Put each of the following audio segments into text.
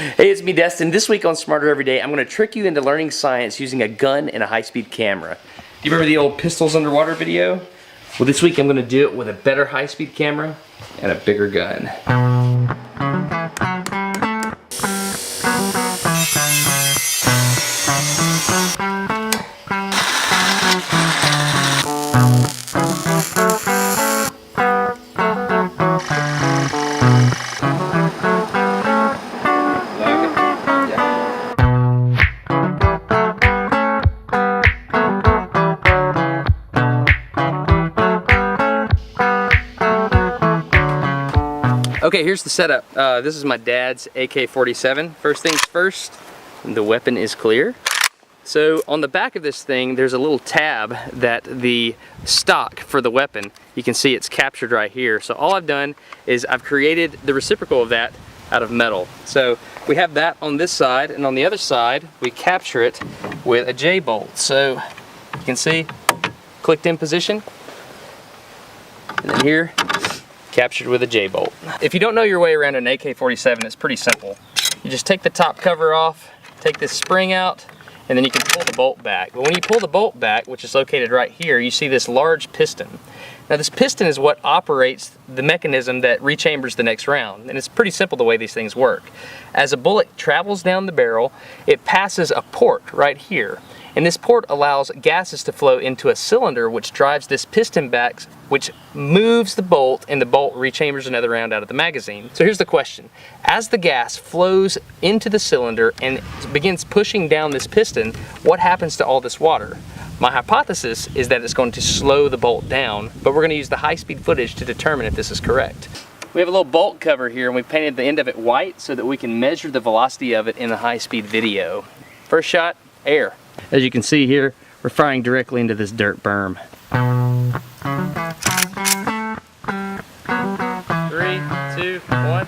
Hey, it's me, Destin. This week on Smarter Every Day, I'm going to trick you into learning science using a gun and a high-speed camera. Do you remember the old pistols underwater video? Well, this week I'm going to do it with a better high-speed camera and a bigger gun. Okay, here's the setup. This is my dad's AK-47. First things first, the weapon is clear. So on the back of this thing, there's a little tab that the stock for the weapon, you can see it's captured right here. So all I've done is I've created the reciprocal of that out of metal. So we have that on this side, and on the other side, we capture it with a J-bolt. So you can see, clicked in position, and then here, captured with a J-bolt. If you don't know your way around an AK-47, it's pretty simple. You just take the top cover off, take this spring out, and then you can pull the bolt back. But when you pull the bolt back, which is located right here, you see this large piston. Now this piston is what operates the mechanism that rechambers the next round, and it's pretty simple the way these things work. As a bullet travels down the barrel, it passes a port right here. And this port allows gases to flow into a cylinder which drives this piston back, which moves the bolt, and the bolt rechambers another round out of the magazine. So here's the question. As the gas flows into the cylinder and begins pushing down this piston, what happens to all this water? My hypothesis is that it's going to slow the bolt down, but we're going to use the high-speed footage to determine if this is correct. We have a little bolt cover here, and we painted the end of it white so that we can measure the velocity of it in the high-speed video. First shot, air. As you can see here, we're firing directly into this dirt berm. 3, 2, 1.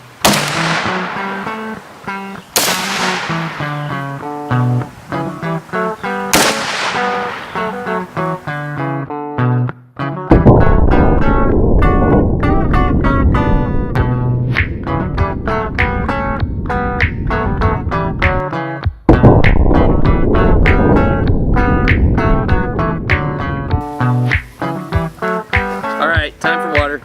Time for water.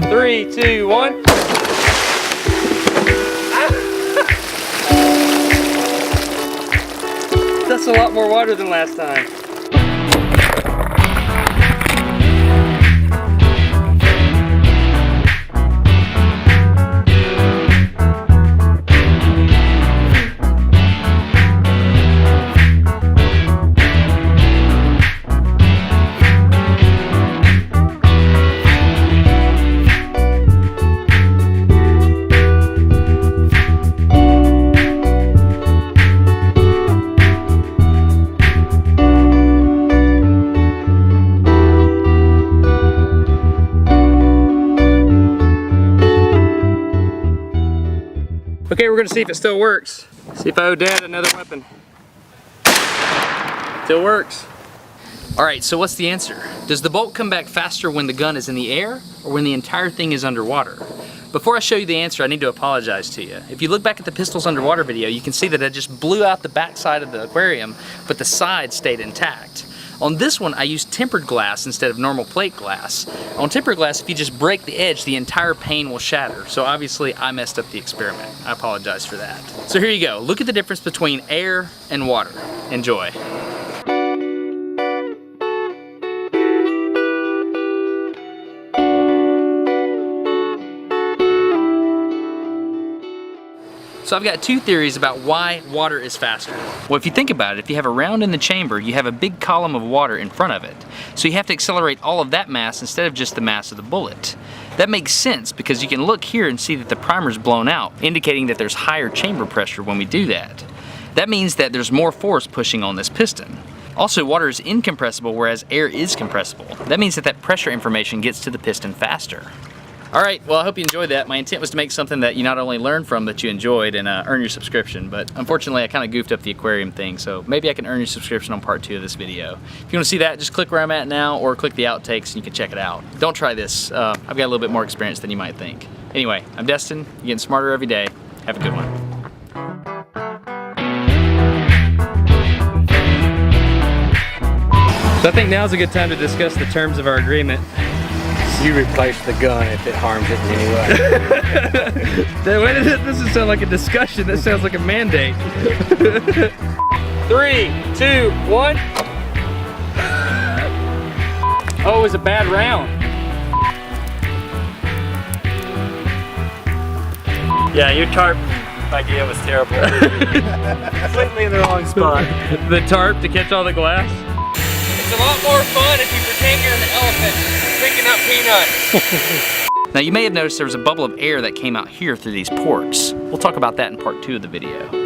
Three, two, one. That's a lot more water than last time. Okay, we're gonna see if it still works. See if I owe Dad another weapon. Still works. All right, so what's the answer? Does the bolt come back faster when the gun is in the air or when the entire thing is underwater? Before I show you the answer, I need to apologize to you. If you look back at the pistols underwater video, you can see that I just blew out the backside of the aquarium, but the side stayed intact. On this one, I used tempered glass instead of normal plate glass. On tempered glass, if you just break the edge, the entire pane will shatter. So obviously, I messed up the experiment. I apologize for that. So here you go. Look at the difference between air and water. Enjoy. So I've got two theories about why water is faster. Well, if you think about it, if you have a round in the chamber, you have a big column of water in front of it. So you have to accelerate all of that mass instead of just the mass of the bullet. That makes sense because you can look here and see that the primer's blown out, indicating that there's higher chamber pressure when we do that. That means that there's more force pushing on this piston. Also, water is incompressible, whereas air is compressible. That means that pressure information gets to the piston faster. Alright, well I hope you enjoyed that. My intent was to make something that you not only learned from, but you enjoyed and earn your subscription. But unfortunately I kind of goofed up the aquarium thing, so maybe I can earn your subscription on part 2 of this video. If you want to see that, just click where I'm at now or click the outtakes and you can check it out. Don't try this. I've got a little bit more experience than you might think. Anyway, I'm Destin. You're getting smarter every day. Have a good one. So I think now's a good time to discuss the terms of our agreement. You replace the gun if it harms it in any way. Why doesn't this sound like a discussion? This sounds like a mandate. 3, 2, 1. Oh, it was a bad round. Yeah, your tarp idea was terrible. Completely in the wrong spot. The tarp to catch all the glass? It's a lot more fun if you pretend you're an elephant picking up peanuts. Now you may have noticed there was a bubble of air that came out here through these ports. We'll talk about that in part 2 of the video.